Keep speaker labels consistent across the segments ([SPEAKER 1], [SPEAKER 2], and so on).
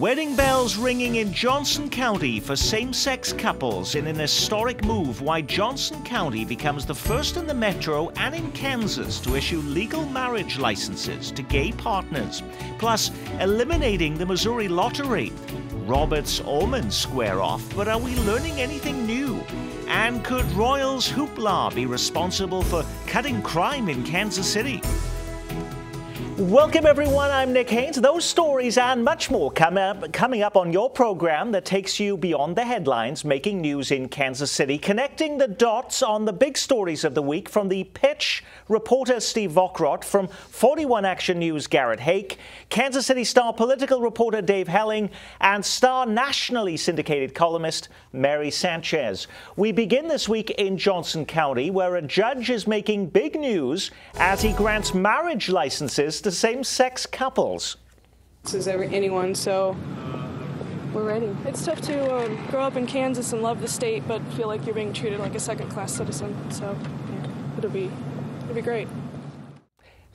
[SPEAKER 1] Wedding bells ringing in Johnson County for same-sex couples in an historic move why Johnson County becomes the first in the metro and in Kansas to issue legal marriage licenses to gay partners, plus eliminating the Missouri lottery. Roberts almonds square off, but are we learning anything new? And could Royals hoopla be responsible for cutting crime in Kansas City? Welcome everyone, I'm Nick Haynes. Those stories and much more coming up on your program that takes you beyond the headlines, making news in Kansas City, connecting the dots on the big stories of the week from the pitch reporter Steve Vockrodt, from 41 Action News Garrett Hake, Kansas City Star political reporter Dave Helling, and Star nationally syndicated columnist Mary Sanchez. We begin this week in Johnson County, where a judge is making big news as he grants marriage licenses to same-sex couples.
[SPEAKER 2] This is anyone, so we're ready. It's tough to grow up in Kansas and love the state, but feel like you're being treated like a second-class citizen. So yeah, it'll be great.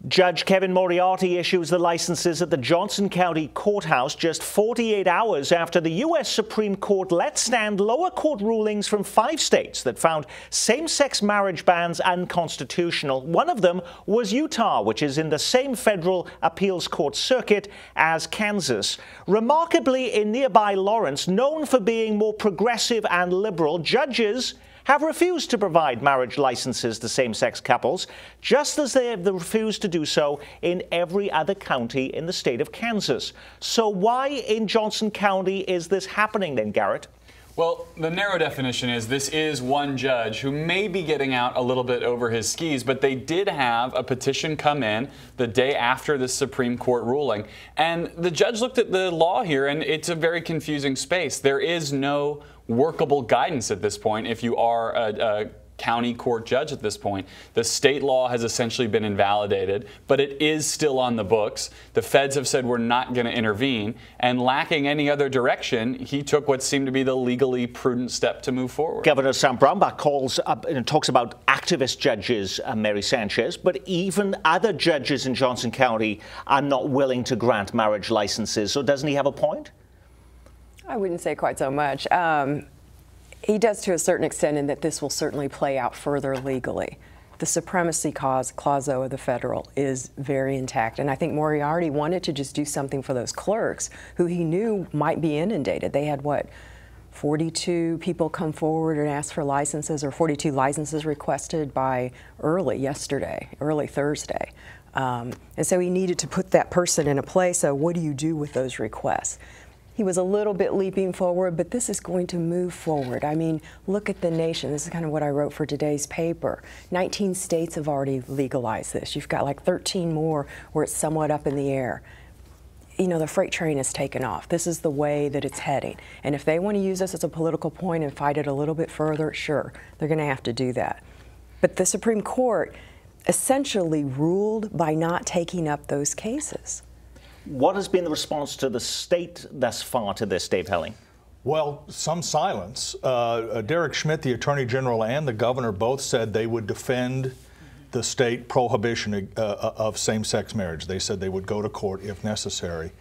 [SPEAKER 1] Judge Kevin Moriarty issues the licenses at the Johnson County Courthouse just 48 hours after the U.S. Supreme Court let stand lower court rulings from 5 states that found same-sex marriage bans unconstitutional. One of them was Utah, which is in the same federal appeals court circuit as Kansas. Remarkably, in nearby Lawrence, known for being more progressive and liberal, judges have refused to provide marriage licenses to same-sex couples, just as they have refused to do so in every other county in the state of Kansas. So why in Johnson County is this happening then, Garrett?
[SPEAKER 3] Well, the narrow definition is this is one judge who may be getting out a little bit over his skis, but they did have a petition come in the day after the Supreme Court ruling. And the judge looked at the law here, and it's a very confusing space. There is no workable guidance at this point if you are a county court judge at this point. The state law has essentially been invalidated, but it is still on the books. The feds have said we're not going to intervene, and lacking any other direction, he took what seemed to be the legally prudent step to move forward.
[SPEAKER 1] Governor Sam Brownback calls up and talks about activist judges, Mary Sanchez, but even other judges in Johnson County are not willing to grant marriage licenses. So doesn't he have a point?
[SPEAKER 4] I wouldn't say quite so much. He does to a certain extent, in that this will certainly play out further legally. The supremacy clause of the federal is very intact, and I think Moriarty wanted to just do something for those clerks who he knew might be inundated. They had, what, 42 people come forward and ask for licenses, or 42 licenses requested by early Thursday. And so he needed to put that person in a place. So what do you do with those requests? He was a little bit leaping forward, but this is going to move forward. I mean, look at the nation. This is kind of what I wrote for today's paper. 19 states have already legalized this. You've got like 13 more where it's somewhat up in the air. You know, the freight train has taken off. This is the way that it's heading. And if they want to use this as a political point and fight it a little bit further, sure, they're going to have to do that. But the Supreme Court essentially ruled by not taking up those cases.
[SPEAKER 1] What has been the response to the state thus far to this, Dave Helling?
[SPEAKER 5] Well, some silence. Derek Schmidt, the Attorney General, and the governor both said they would defend the state prohibition of same-sex marriage. They said they would go to court if necessary.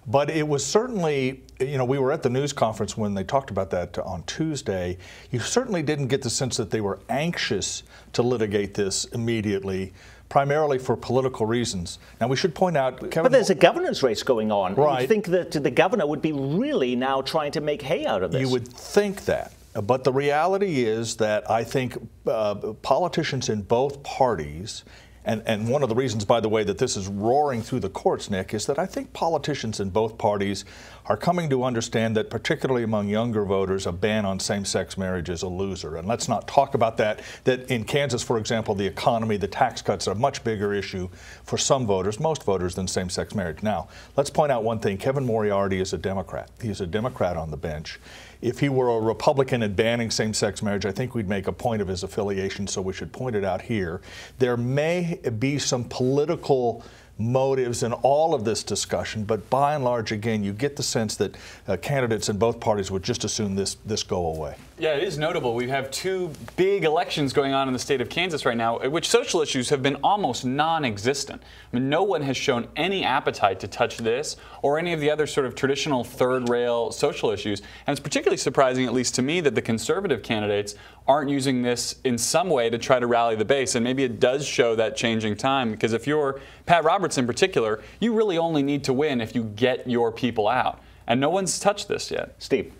[SPEAKER 5] But it was certainly, you know, we were at the news conference when they talked about that on Tuesday. You certainly didn't get the sense that they were anxious to litigate this immediately, primarily for political reasons. Now, we should point out,
[SPEAKER 1] but there's a governor's race going on.
[SPEAKER 5] Right.
[SPEAKER 1] You'd think that the governor would be really now trying to make hay out of this.
[SPEAKER 5] You would think that. But the reality is that I think politicians in both parties, and one of the reasons, by the way, that this is roaring through the courts, Nick, is that I think politicians in both parties are coming to understand that, particularly among younger voters, a ban on same-sex marriage is a loser. And let's not talk about that in Kansas, for example, the economy, the tax cuts are a much bigger issue for some voters, most voters, than same-sex marriage. Now, let's point out one thing. Kevin Moriarty is a Democrat. He's a Democrat on the bench. If he were a Republican and banning same-sex marriage, I think we'd make a point of his affiliation, so we should point it out here. There may be some political motives in all of this discussion, but by and large, again, you get the sense that candidates in both parties would just assume this go away.
[SPEAKER 3] Yeah, it is notable. We have two big elections going on in the state of Kansas right now, in which social issues have been almost non-existent. I mean, no one has shown any appetite to touch this or any of the other sort of traditional third-rail social issues. And it's particularly surprising, at least to me, that the conservative candidates aren't using this in some way to try to rally the base. And maybe it does show that changing time, because if you're Pat Roberts in particular, you really only need to win if you get your people out. And no one's touched this yet.
[SPEAKER 1] Steve.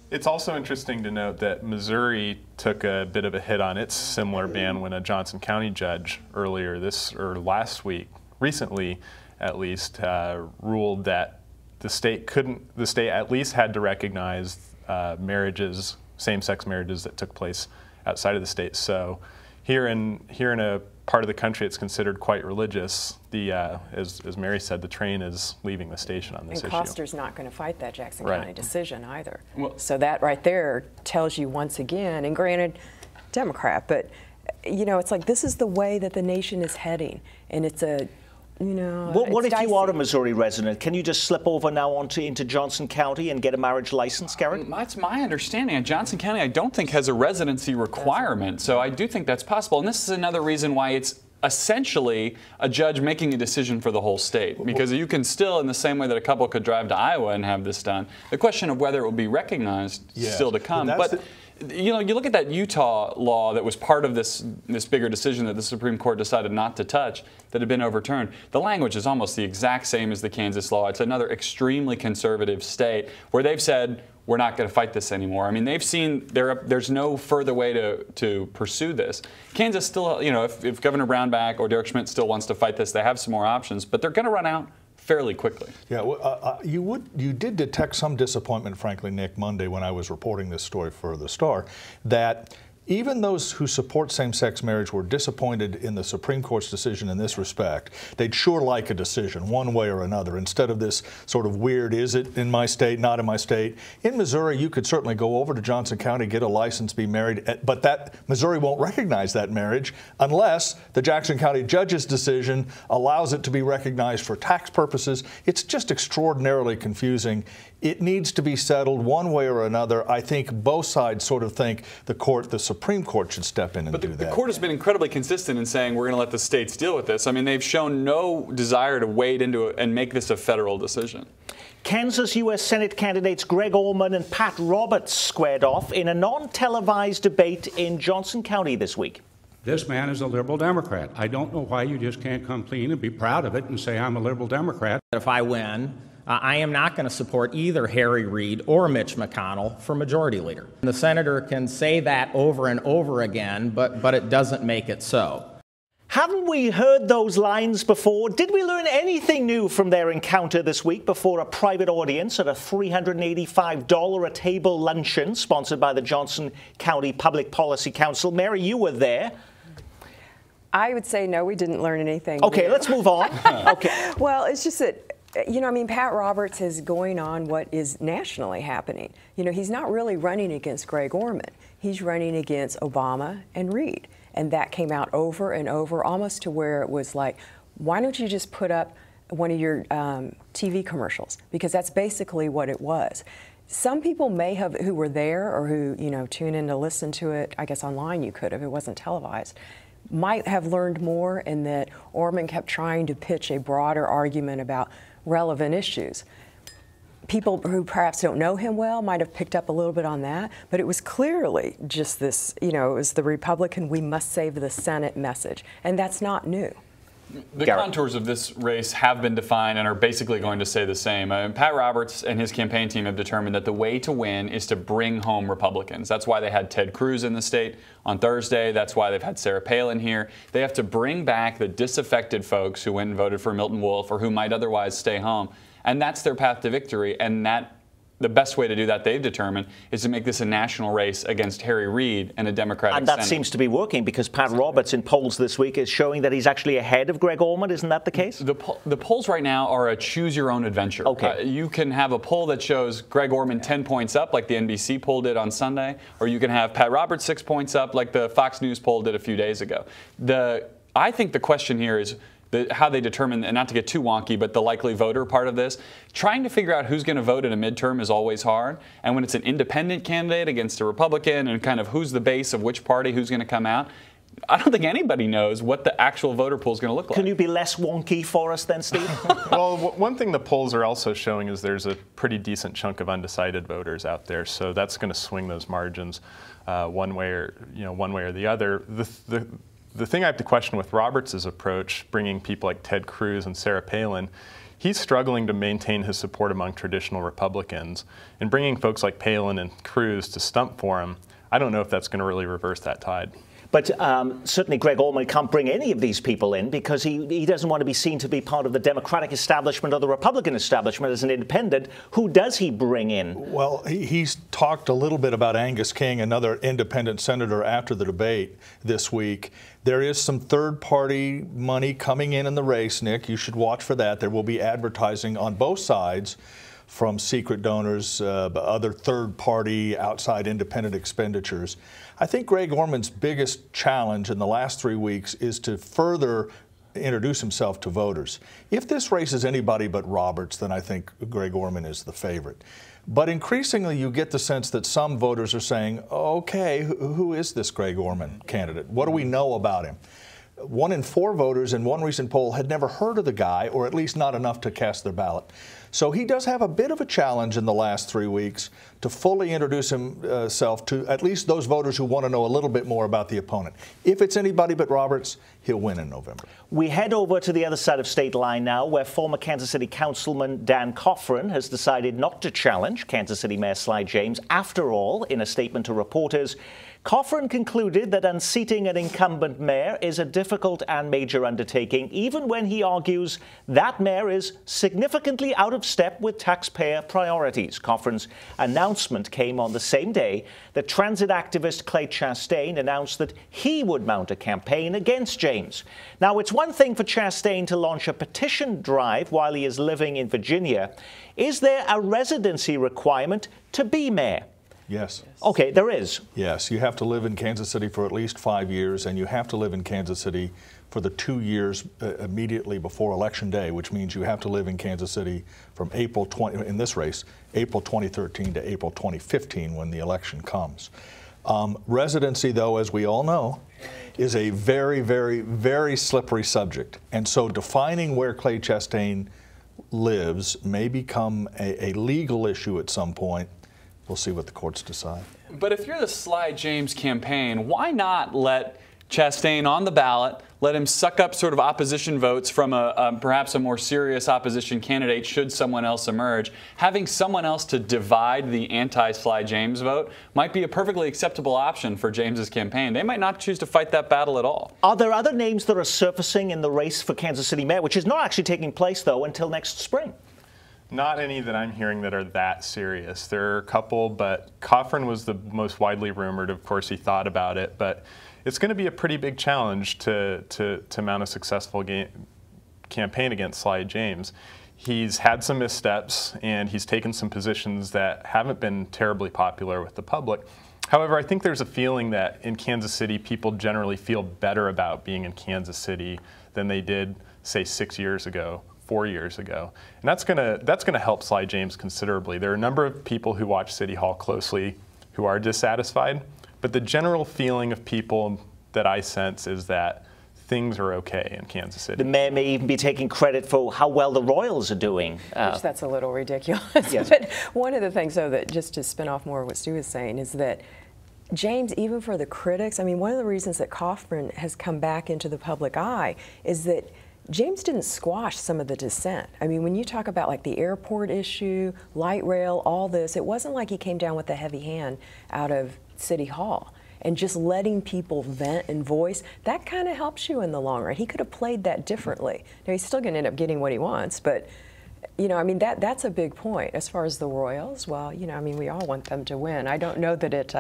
[SPEAKER 6] It's also interesting to note that Missouri took a bit of a hit on its similar ban when a Johnson County judge last week, recently at least, ruled that the state at least had to recognize marriages, same-sex marriages that took place outside of the state. So here in a part of the country it's considered quite religious, as Mary said, the train is leaving the station on this issue.
[SPEAKER 4] And Koster's not going to fight that Jackson
[SPEAKER 6] Right.
[SPEAKER 4] County decision either.
[SPEAKER 3] Well,
[SPEAKER 4] so that right there tells you once again, and granted, Democrat, but you know, it's like this is the way that the nation is heading, and it's a, you know,
[SPEAKER 1] What if
[SPEAKER 4] dicey.
[SPEAKER 1] you are a Missouri resident? Can you just slip over now into Johnson County and get a marriage license, Garrett?
[SPEAKER 3] That's my understanding. Johnson County, I don't think, has a residency requirement, so I do think that's possible. And this is another reason why it's essentially a judge making a decision for the whole state, because you can still, in the same way that a couple could drive to Iowa and have this done, the question of whether it will be recognized is still to come. But you know, you look at that Utah law that was part of this bigger decision that the Supreme Court decided not to touch, that had been overturned. The language is almost the exact same as the Kansas law. It's another extremely conservative state where they've said, we're not going to fight this anymore. I mean, they've seen there's no further way to pursue this. Kansas still, you know, if Governor Brownback or Derek Schmidt still wants to fight this, they have some more options, but they're going to run out fairly quickly.
[SPEAKER 5] Yeah, well, you did detect some disappointment, frankly, Nick, Monday when I was reporting this story for the Star, that even those who support same-sex marriage were disappointed in the Supreme Court's decision in this respect. They'd sure like a decision one way or another instead of this sort of weird, is it in my state, not in my state. In Missouri, you could certainly go over to Johnson County, get a license, be married, but that Missouri won't recognize that marriage unless the Jackson County judge's decision allows it to be recognized for tax purposes. It's just extraordinarily confusing. It needs to be settled one way or another. I think both sides sort of think the Supreme Court should step in and do that.
[SPEAKER 3] But the court has been incredibly consistent in saying we're going to let the states deal with this. I mean, they've shown no desire to wade into it and make this a federal decision.
[SPEAKER 1] Kansas U.S. Senate candidates Greg Orman and Pat Roberts squared off in a non-televised debate in Johnson County this week.
[SPEAKER 7] This man is a liberal Democrat. I don't know why you just can't come clean and be proud of it and say I'm a liberal Democrat.
[SPEAKER 8] If I win, I am not going to support either Harry Reid or Mitch McConnell for majority leader. The senator can say that over and over again, but it doesn't make it so.
[SPEAKER 1] Haven't we heard those lines before? Did we learn anything new from their encounter this week before a private audience at a $385 a table luncheon sponsored by the Johnson County Public Policy Council? Mary, you were there.
[SPEAKER 4] I would say no, we didn't learn anything.
[SPEAKER 1] Okay,
[SPEAKER 4] new.
[SPEAKER 1] let's move on. Okay.
[SPEAKER 4] Well, it's just that, you know, I mean, Pat Roberts is going on what is nationally happening. You know, he's not really running against Greg Orman. He's running against Obama and Reid. And that came out over and over, almost to where it was like, why don't you just put up one of your TV commercials? Because that's basically what it was. Some people may have, who were there or who, you know, tune in to listen to it, I guess online you could have, it wasn't televised, might have learned more in that Orman kept trying to pitch a broader argument about relevant issues. People who perhaps don't know him well might have picked up a little bit on that, but it was clearly just this, you know, it was the Republican, we must save the Senate message, and that's not new.
[SPEAKER 3] The contours of this race have been defined and are basically going to stay the same. Pat Roberts and his campaign team have determined that the way to win is to bring home Republicans. That's why they had Ted Cruz in the state on Thursday. That's why they've had Sarah Palin here. They have to bring back the disaffected folks who went and voted for Milton Wolf or who might otherwise stay home. And that's their path to victory. And the best way to do that, they've determined, is to make this a national race against Harry Reid and a Democratic
[SPEAKER 1] And that
[SPEAKER 3] Senate.
[SPEAKER 1] seems to be working because Pat Roberts in polls this week is showing that he's actually ahead of Greg Orman. Isn't that the case?
[SPEAKER 3] The polls right now are a choose-your-own-adventure.
[SPEAKER 1] Okay.
[SPEAKER 3] You can have a poll that shows Greg Orman 10 points up, like the NBC poll did on Sunday, or you can have Pat Roberts 6 points up, like the Fox News poll did a few days ago. I think the question here is, how they determine, and not to get too wonky, but the likely voter part of this. Trying to figure out who's going to vote in a midterm is always hard. And when it's an independent candidate against a Republican and kind of who's the base of which party, who's going to come out, I don't think anybody knows what the actual voter pool is going to look like.
[SPEAKER 1] Can you be less wonky for us then, Steve?
[SPEAKER 6] Well, one thing the polls are also showing is there's a pretty decent chunk of undecided voters out there, so that's going to swing those margins one way or the other. The thing I have to question with Roberts' approach, bringing people like Ted Cruz and Sarah Palin, he's struggling to maintain his support among traditional Republicans. And bringing folks like Palin and Cruz to stump for him, I don't know if that's going to really reverse that tide.
[SPEAKER 1] But certainly Greg Orman can't bring any of these people in because he doesn't want to be seen to be part of the Democratic establishment or the Republican establishment as an independent. Who does he bring in?
[SPEAKER 5] Well, he's talked a little bit about Angus King, another independent senator, after the debate this week. There is some third-party money coming in the race, Nick. You should watch for that. There will be advertising on both sides from secret donors, other third-party, outside independent expenditures. I think Greg Orman's biggest challenge in the last 3 weeks is to further introduce himself to voters. If this race is anybody but Roberts, then I think Greg Orman is the favorite. But increasingly, you get the sense that some voters are saying, okay, who is this Greg Orman candidate? What do we know about him? 1 in 4 voters in one recent poll had never heard of the guy, or at least not enough to cast their ballot. So he does have a bit of a challenge in the last 3 weeks to fully introduce himself to at least those voters who want to know a little bit more about the opponent. If it's anybody but Roberts, he'll win in November.
[SPEAKER 1] We head over to the other side of state line now, where former Kansas City Councilman Dan Coffran has decided not to challenge Kansas City Mayor Sly James. After all, in a statement to reporters, Coffran concluded that unseating an incumbent mayor is a difficult and major undertaking, even when he argues that mayor is significantly out of step with taxpayer priorities. Coffran's announcement came on the same day that transit activist Clay Chastain announced that he would mount a campaign against James. Now, it's one thing for Chastain to launch a petition drive while he is living in Virginia. Is there a residency requirement to be mayor?
[SPEAKER 5] Yes.
[SPEAKER 1] Okay, there is.
[SPEAKER 5] Yes, you have to live in Kansas City for at least 5 years, and you have to live in Kansas City for the 2 years immediately before Election Day, which means you have to live in Kansas City from April 20, in this race, April 2013 to April 2015 when the election comes. Residency, though, as we all know, is a very, very, very slippery subject. And so defining where Clay Chastain lives may become a legal issue at some point. We'll see what the courts decide.
[SPEAKER 3] But if you're the Sly James campaign, why not let Chastain on the ballot, let him suck up sort of opposition votes from perhaps a more serious opposition candidate should someone else emerge? Having someone else to divide the anti-Sly James vote might be a perfectly acceptable option for James's campaign. They might not choose to fight that battle at all.
[SPEAKER 1] Are there other names that are surfacing in the race for Kansas City mayor, which is not actually taking place, though, until next spring?
[SPEAKER 6] Not any that I'm hearing that are that serious. There are a couple, but Coffran was the most widely rumored. Of course, he thought about it, but it's going to be a pretty big challenge to mount a successful campaign against Sly James. He's had some missteps, and he's taken some positions that haven't been terribly popular with the public. However, I think there's a feeling that in Kansas City, people generally feel better about being in Kansas City than they did, say, 6 years ago. 4 years ago. And that's gonna help Sly James considerably. There are a number of people who watch City Hall closely who are dissatisfied, but the general feeling of people that I sense is that things are okay in Kansas City.
[SPEAKER 1] The mayor may even be taking credit for how well the Royals are doing.
[SPEAKER 4] Which that's a little ridiculous.
[SPEAKER 1] Yes.
[SPEAKER 4] But one of the things, though, that just to spin off more of what Stu was saying is that James, even for the critics, I mean, one of the reasons that Coffran has come back into the public eye is that James didn't squash some of the dissent. I mean, when you talk about like the airport issue, light rail, all this, it wasn't like he came down with a heavy hand out of City Hall. And just letting people vent and voice, that kind of helps you in the long run. He could have played that differently. Now, he's still going to end up getting what he wants, but, you know, I mean, that's a big point. As far as the Royals, well, you know, I mean, we all want them to win. I don't know that it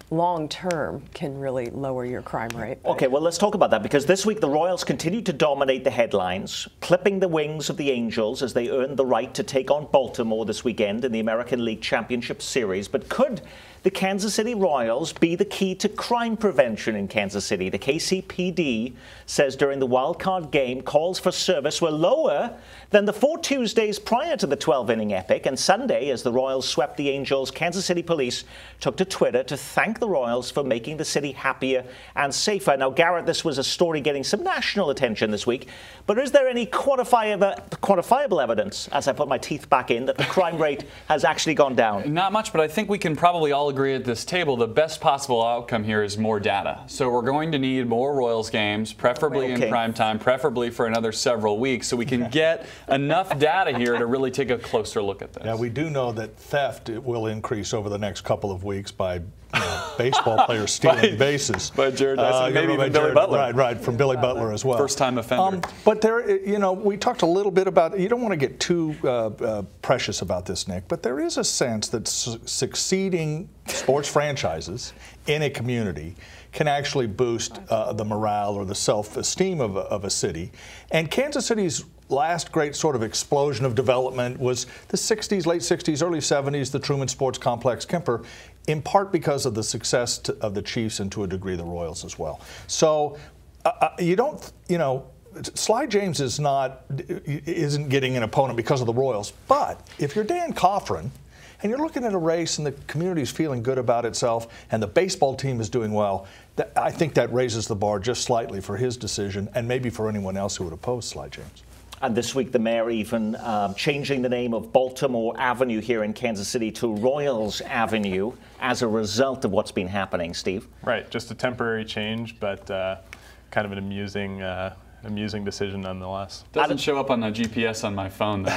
[SPEAKER 4] long-term can really lower your crime rate.
[SPEAKER 1] Okay, well, let's talk about that, because this week the Royals continued to dominate the headlines, clipping the wings of the Angels as they earned the right to take on Baltimore this weekend in the American League Championship Series. But could the Kansas City Royals be the key to crime prevention in Kansas City. The KCPD says during the wild-card game, calls for service were lower than the 4 Tuesdays prior to the 12-inning epic. And Sunday, as the Royals swept the Angels, Kansas City police took to Twitter to thank the Royals for making the city happier and safer. Now, Garrett, this was a story getting some national attention this week, but is there any quantifiable evidence, as I put my teeth back in, that the crime rate has actually gone down?
[SPEAKER 3] Not much, but I think we can probably all agree at this table the best possible outcome here is more data. So we're going to need more Royals games, preferably in prime time, preferably for another several weeks, so we can get enough data here to really take a closer look at this.
[SPEAKER 5] Yeah, we do know that theft will increase over the next couple of weeks by baseball players stealing bases.
[SPEAKER 3] By Jared Dyson, maybe even Billy Butler.
[SPEAKER 5] Right, from Billy Butler as well.
[SPEAKER 3] First-time offender.
[SPEAKER 5] But there, we talked a little bit about, you don't want to get too precious about this, Nick, but there is a sense that succeeding sports franchises in a community can actually boost the morale or the self-esteem of a city. And Kansas City's last great sort of explosion of development was the 60s, late 60s, early 70s, the Truman Sports Complex, Kemper, in part because of the success of the Chiefs and to a degree the Royals as well. So Sly James isn't getting an opponent because of the Royals, but if you're Dan Coffrin and you're looking at a race and the community's feeling good about itself and the baseball team is doing well, I think that raises the bar just slightly for his decision and maybe for anyone else who would oppose Sly James.
[SPEAKER 1] And this week, the mayor even changing the name of Baltimore Avenue here in Kansas City to Royals Avenue as a result of what's been happening, Steve.
[SPEAKER 6] Right, just a temporary change, but kind of an amusing decision nonetheless.
[SPEAKER 3] Doesn't show up on the GPS on my phone, though.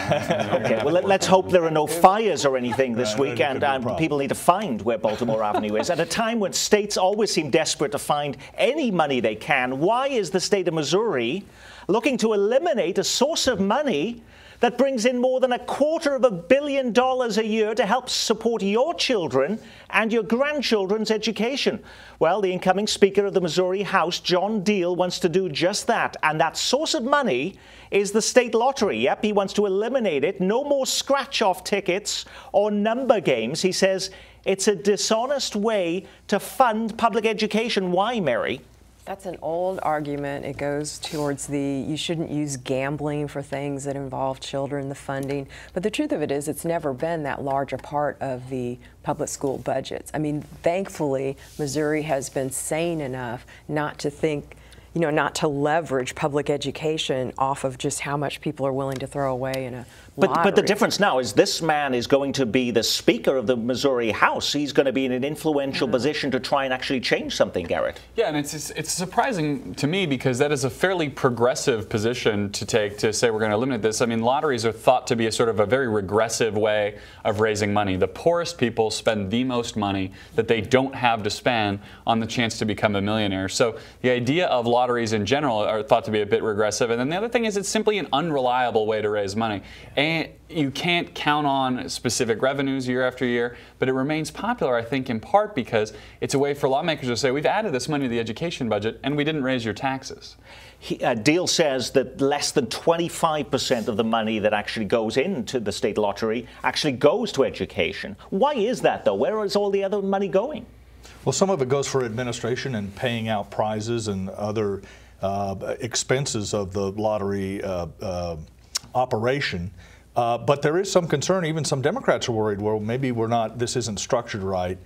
[SPEAKER 1] Okay, well, let's hope there are no fires or anything this week, and people need to find where Baltimore Avenue is. At a time when states always seem desperate to find any money they can, why is the state of Missouri looking to eliminate a source of money that brings in more than $250 million a year to help support your children and your grandchildren's education? Well, the incoming Speaker of the Missouri House, John Deal, wants to do just that. And that source of money is the state lottery. Yep, he wants to eliminate it. No more scratch-off tickets or number games. He says it's a dishonest way to fund public education. Why, Mary?
[SPEAKER 4] That's an old argument. It goes towards you shouldn't use gambling for things that involve children, the funding. But the truth of it is it's never been that large a part of the public school budgets. I mean, thankfully, Missouri has been sane enough not to think, not to leverage public education off of just how much people are willing to throw away in a lottery.
[SPEAKER 1] But the difference now is this man is going to be the Speaker of the Missouri House. He's going to be in an influential position to try and actually change something, Garrett.
[SPEAKER 3] Yeah, and it's surprising to me because that is a fairly progressive position to take to say we're going to eliminate this. I mean, lotteries are thought to be a sort of a very regressive way of raising money. The poorest people spend the most money that they don't have to spend on the chance to become a millionaire. So the idea of lotteries in general are thought to be a bit regressive. And then the other thing is it's simply an unreliable way to raise money. And you can't count on specific revenues year after year, but it remains popular, I think, in part because it's a way for lawmakers to say, we've added this money to the education budget and we didn't raise your taxes.
[SPEAKER 1] Deal says that less than 25% of the money that actually goes into the state lottery actually goes to education. Why is that, though? Where is all the other money going?
[SPEAKER 5] Well, some of it goes for administration and paying out prizes and other expenses of the lottery operation. But there is some concern, even some Democrats are worried, well, maybe this isn't structured right.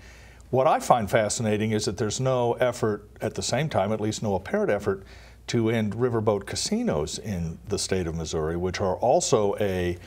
[SPEAKER 5] What I find fascinating is that there's no effort at the same time, at least no apparent effort, to end riverboat casinos in the state of Missouri, which are also a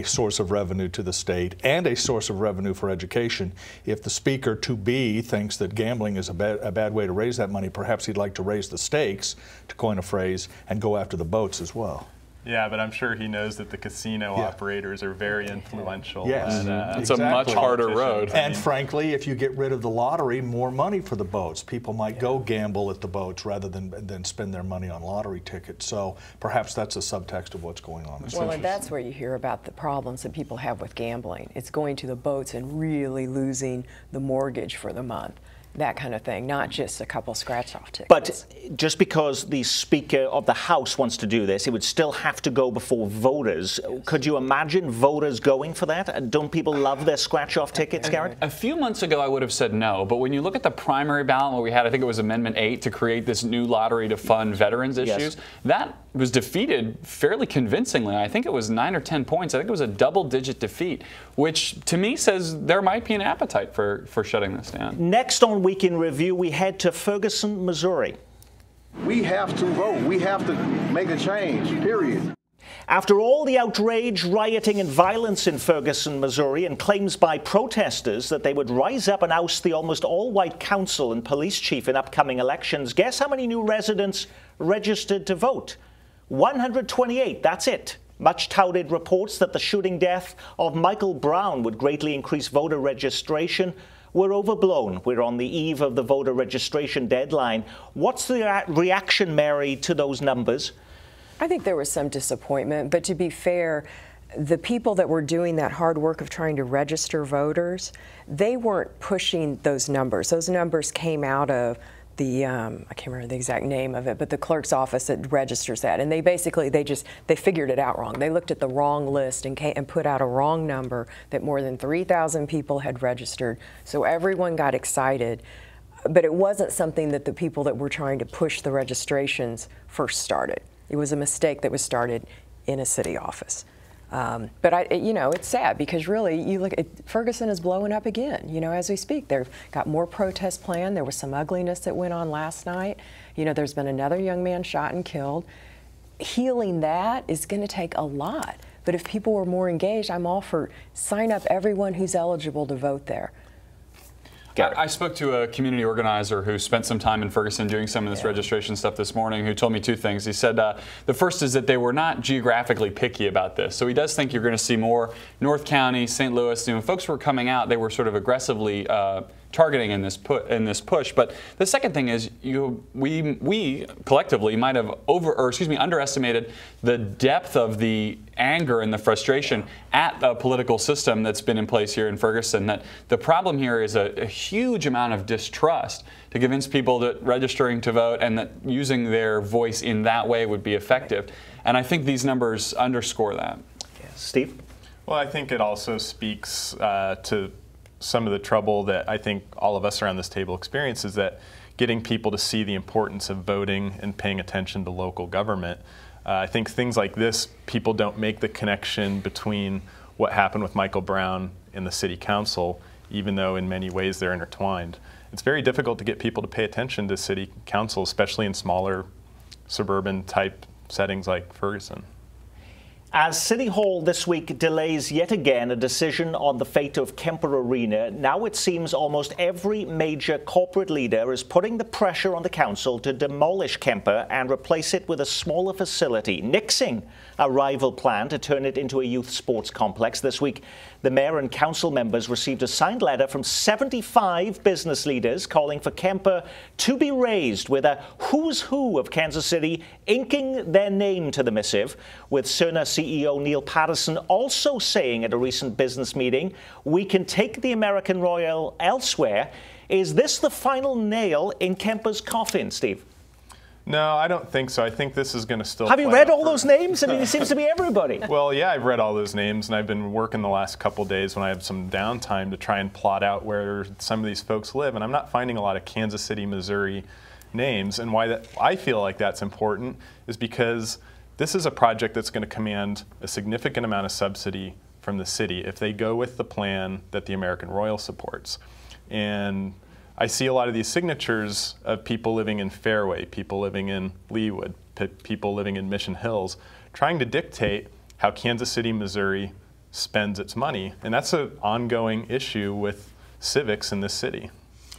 [SPEAKER 5] source of revenue to the state and a source of revenue for education. If the Speaker to-be thinks that gambling is a bad way to raise that money, perhaps he'd like to raise the stakes, to coin a phrase, and go after the boats as well.
[SPEAKER 6] Yeah, but I'm sure he knows that the casino operators are very influential.
[SPEAKER 5] Yes,
[SPEAKER 3] it's a much harder road.
[SPEAKER 5] And frankly, if you get rid of the lottery, more money for the boats. People might go gamble at the boats rather than spend their money on lottery tickets. So perhaps that's a subtext of what's going on.
[SPEAKER 4] Well, and that's where you hear about the problems that people have with gambling. It's going to the boats and really losing the mortgage for the month. that kind of thing, not just a couple scratch-off tickets.
[SPEAKER 1] But just because the Speaker of the House wants to do this, it would still have to go before voters. Could you imagine voters going for that? And don't people love their scratch-off tickets, Garrett?
[SPEAKER 3] A few months ago, I would have said no, but when you look at the primary ballot where we had, I think it was Amendment 8 to create this new lottery to fund veterans issues, that was defeated fairly convincingly. I think it was 9 or 10 points. I think it was a double-digit defeat, which to me says there might be an appetite for shutting this down.
[SPEAKER 1] Next on Week in Review, we head to Ferguson, Missouri.
[SPEAKER 9] We have to vote. We have to make a change, period.
[SPEAKER 1] After all the outrage, rioting and violence in Ferguson, Missouri, and claims by protesters that they would rise up and oust the almost all-white council and police chief in upcoming elections, guess how many new residents registered to vote? 128, that's it. Much touted reports that the shooting death of Michael Brown would greatly increase voter registration were overblown. We're on the eve of the voter registration deadline. What's the reaction, Mary, to those numbers?
[SPEAKER 4] I think there was some disappointment, but to be fair, the people that were doing that hard work of trying to register voters, they weren't pushing those numbers. Those numbers came out of the, I can't remember the exact name of it, but the clerk's office that registers that. And they basically, they figured it out wrong. They looked at the wrong list and put out a wrong number that more than 3,000 people had registered. So everyone got excited. But it wasn't something that the people that were trying to push the registrations first started. It was a mistake that was started in a city office. But you know, it's sad because really, you look at Ferguson is blowing up again. You know, as we speak, they've got more protests planned. There was some ugliness that went on last night. You know, there's been another young man shot and killed. Healing that is going to take a lot. But if people were more engaged, I'm all for sign up everyone who's eligible to vote there.
[SPEAKER 3] I spoke to a community organizer who spent some time in Ferguson doing some of this registration stuff this morning, who told me two things. He said the first is that they were not geographically picky about this. So he does think you're going to see more North County, St. Louis. You know, folks were coming out, they were sort of aggressively targeting in this push. But the second thing is we collectively might have underestimated the depth of the anger and the frustration at the political system that's been in place here in Ferguson. That the problem here is a huge amount of distrust to convince people that registering to vote and that using their voice in that way would be effective. And I think these numbers underscore that.
[SPEAKER 1] Steve?
[SPEAKER 6] Well, I think it also speaks to some of the trouble that I think all of us around this table experience, is that getting people to see the importance of voting and paying attention to local government. I think things like this, people don't make the connection between what happened with Michael Brown and the city council, even though in many ways they're intertwined. It's very difficult to get people to pay attention to city council, especially in smaller suburban type settings like Ferguson.
[SPEAKER 1] As City Hall this week delays yet again a decision on the fate of Kemper Arena, now it seems almost every major corporate leader is putting the pressure on the council to demolish Kemper and replace it with a smaller facility, nixing a rival plan to turn it into a youth sports complex. This week, the mayor and council members received a signed letter from 75 business leaders calling for Kemper to be razed, with a who's who of Kansas City inking their name to the missive, with Cerner CEO Neil Patterson also saying at a recent business meeting, "We can take the American Royal elsewhere." Is this the final nail in Kemper's coffin, Steve?
[SPEAKER 6] No, I don't think so. I think this is going to still.
[SPEAKER 1] Have you read all those names? I mean, it seems to be everybody.
[SPEAKER 6] Well, yeah, I've read all those names, and I've been working the last couple days when I have some downtime to try and plot out where some of these folks live, and I'm not finding a lot of Kansas City, Missouri names. And why that I feel like that's important is because this is a project that's going to command a significant amount of subsidy from the city if they go with the plan that the American Royal supports. And I see a lot of these signatures of people living in Fairway, people living in Leawood, people living in Mission Hills, trying to dictate how Kansas City, Missouri spends its money. And that's an ongoing issue with civics in this city.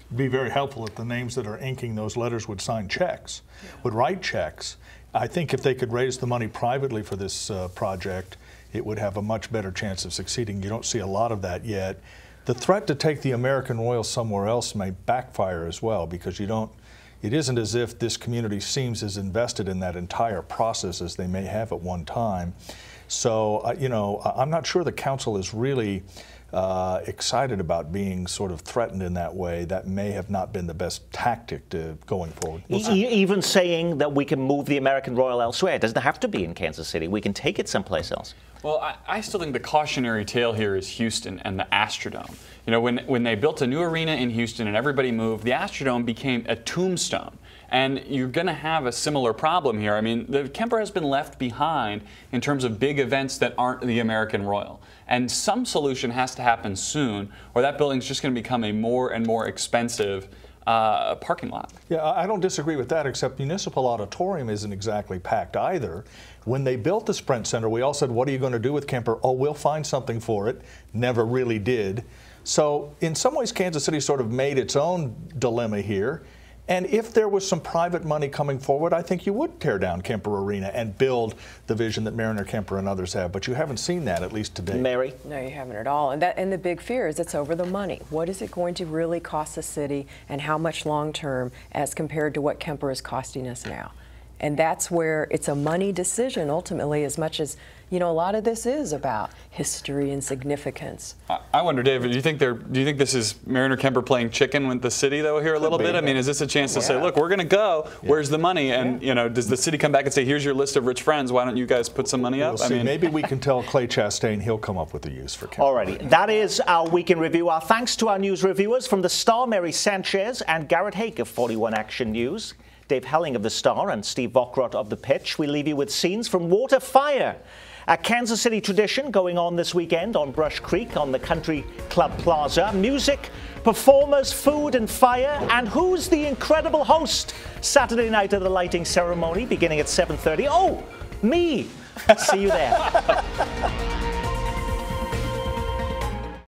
[SPEAKER 5] It'd be very helpful if the names that are inking those letters would sign checks, would write checks. I think if they could raise the money privately for this project, it would have a much better chance of succeeding. You don't see a lot of that yet. The threat to take the American Royal somewhere else may backfire as well, because it isn't as if this community seems as invested in that entire process as they may have at one time. So, you know, I'm not sure the council is really excited about being sort of threatened in that way, that may have not been the best tactic to going forward.
[SPEAKER 1] Even saying that we can move the American Royal elsewhere. It doesn't have to be in Kansas City. We can take it someplace else.
[SPEAKER 3] Well, I still think the cautionary tale here is Houston and the Astrodome. You know, when they built a new arena in Houston and everybody moved, the Astrodome became a tombstone. And you're going to have a similar problem here. I mean, the Kemper has been left behind in terms of big events that aren't the American Royal. And some solution has to happen soon, or that building's just going to become a more and more expensive parking lot.
[SPEAKER 5] Yeah, I don't disagree with that, except Municipal Auditorium isn't exactly packed either. When they built the Sprint Center, we all said, what are you going to do with Kemper? Oh, we'll find something for it. Never really did. So in some ways, Kansas City sort of made its own dilemma here. And if there was some private money coming forward, I think you would tear down Kemper Arena and build the vision that Mariner Kemper and others have. But you haven't seen that, at least today.
[SPEAKER 1] Mary?
[SPEAKER 4] No, you haven't at all. And the big fear is it's over the money. What is it going to really cost the city, and how much long term as compared to what Kemper is costing us now? And that's where it's a money decision ultimately, as much as, you know, a lot of this is about history and significance.
[SPEAKER 3] I wonder, David, do you think this is Mariner Kemper playing chicken with the city though here a little bit? I mean, is this a chance to say, look, we're going to go. Where's the money? And you know, does the city come back and say, here's your list of rich friends? Why don't you guys put some money up?
[SPEAKER 5] We'll see. I mean, maybe we can tell Clay Chastain he'll come up with a use for Kemper.
[SPEAKER 1] Alrighty, that is our Week in Review. Our thanks to our news reviewers from The Star, Mary Sanchez and Garrett Hake of 41 Action News, Dave Helling of The Star and Steve Vokrot of The Pitch. We leave you with scenes from Water Fire, a Kansas City tradition going on this weekend on Brush Creek on the Country Club Plaza. Music, performers, food and fire, and who's the incredible host? Saturday night of the lighting ceremony beginning at 7:30. Oh, me! See you there.